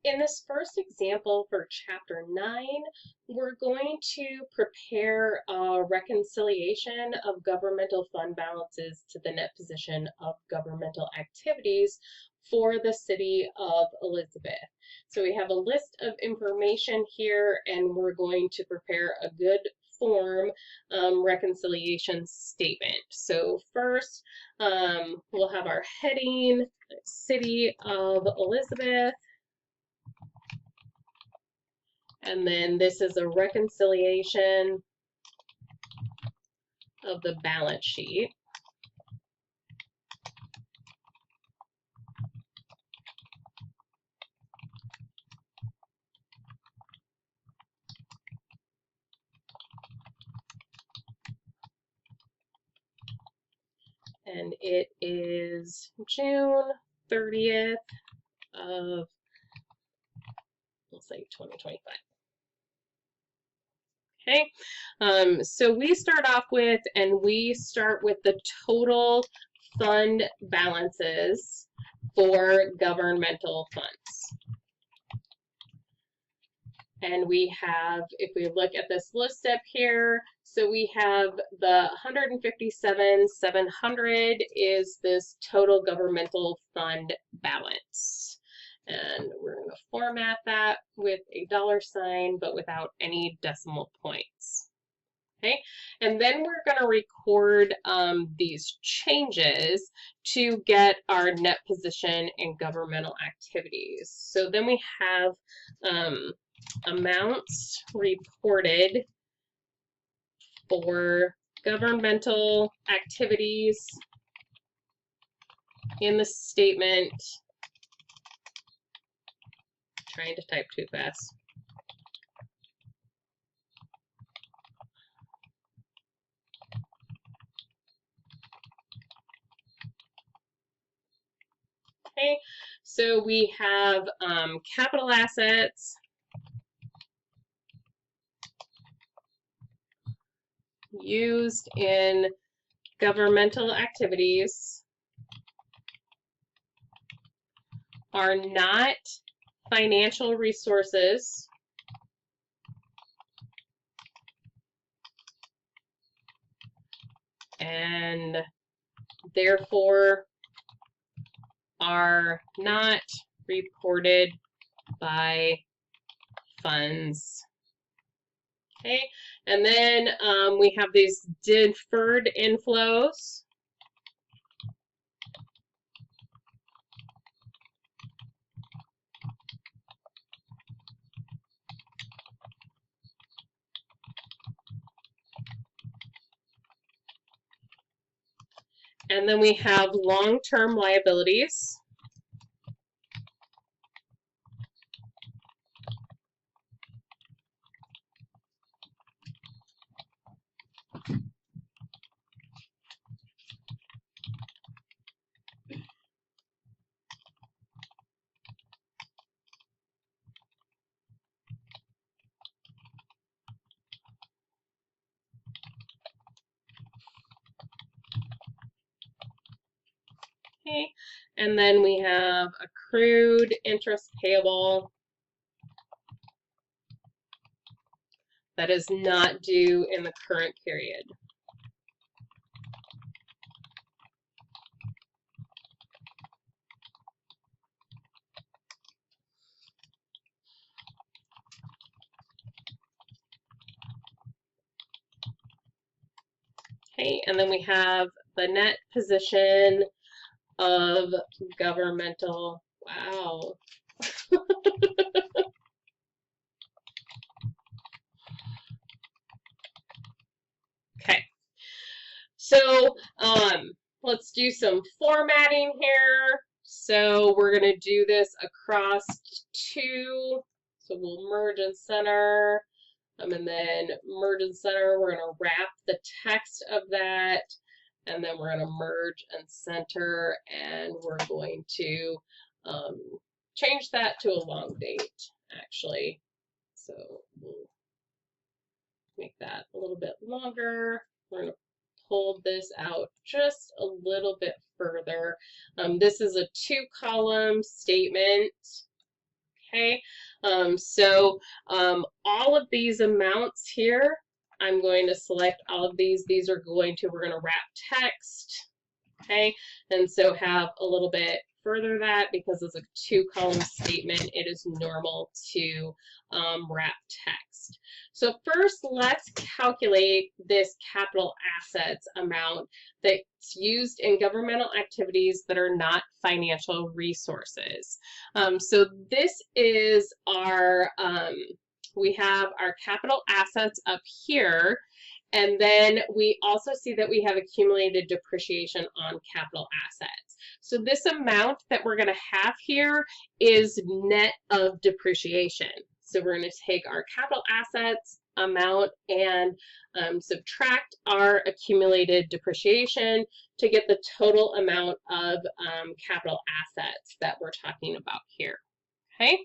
In this first example for Chapter 9, we're going to prepare a reconciliation of governmental fund balances to the net position of governmental activities for the city of Elizabeth. So we have a list of information here, and we're going to prepare a good form reconciliation statement. So first, we'll have our heading, City of Elizabeth. And then this is a reconciliation of the balance sheet. And it is June 30th of, let's say 2025. Okay, so we start off with, the total fund balances for governmental funds. And we have, if we look at this list up here, so we have the 157,700 is this total governmental fund balance. And we're going to format that with a $sign, but without any decimal points. Okay, and then we're going to record these changes to get our net position in governmental activities. So then we have amounts reported for governmental activities in the statement. Trying to type too fast. Okay, so we have capital assets, used in governmental activities, are not financial resources, and therefore are not reported by funds. Okay, and then we have these deferred inflows. And then we have long-term liabilities. Okay, and then we have accrued interest payable that is not due in the current period. Okay, and then we have the net position of governmental, wow. Okay, so let's do some formatting here. So we're going to do this across two, so we'll merge and center, and then merge and center, we're going to wrap the text of that, and then we're going to merge and center, and we're going to change that to a long date, actually. So we'll make that a little bit longer. We're going to pull this out just a little bit further. This is a 2-column statement. Okay, so all of these amounts here, I'm going to select all of these. These are going to, we're going to wrap text. Okay, and so have a little bit further that because it's a 2-column statement, it is normal to wrap text. So first, let's calculate this capital assets amount that's used in governmental activities that are not financial resources. So this is our, we have our capital assets up here. And then we also see that we have accumulated depreciation on capital assets. So this amount that we're going to have here is net of depreciation. So we're going to take our capital assets amount and subtract our accumulated depreciation to get the total amount of capital assets that we're talking about here. Okay.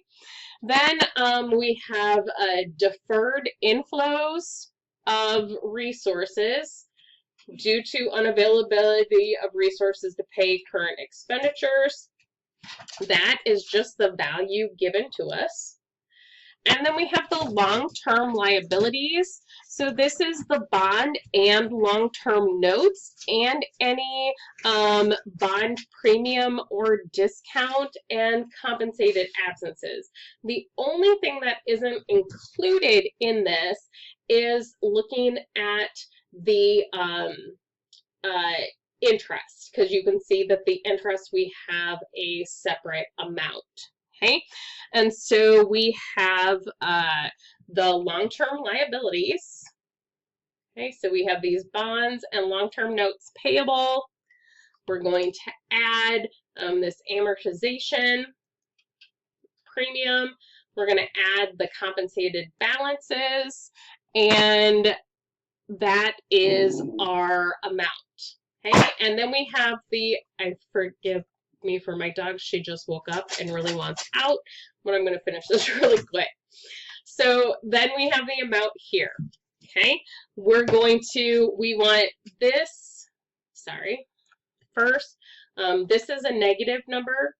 Then we have deferred inflows of resources due to unavailability of resources to pay current expenditures. That is just the value given to us. And then we have the long-term liabilities. So this is the bond and long-term notes and any bond premium or discount and compensated absences. The only thing that isn't included in this is looking at the interest, because you can see that the interest, we have a separate amount. Okay, and so we have the long-term liabilities. Okay, so we have these bonds and long-term notes payable. We're going to add this amortization premium. We're going to add the compensated balances, and that is our amount. Okay, and then we have the, forgive me for my dog, she just woke up and really wants out, but I'm going to finish this really quick. So then we have the amount here. Okay, we're going to, we want this, sorry, first, this is a negative number.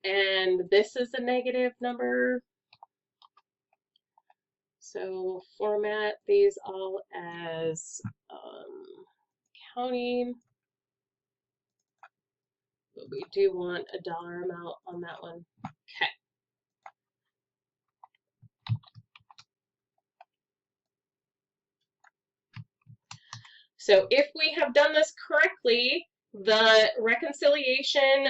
And this is a negative number. So format these all as counting. But we do want a dollar amount on that one. Okay. So if we have done this correctly, the reconciliation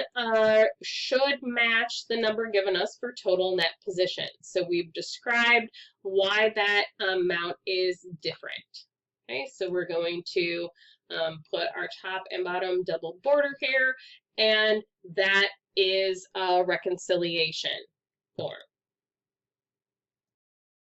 should match the number given us for total net position. So we've described why that amount is different. Okay, so we're going to put our top and bottom double border here, and that is a reconciliation form.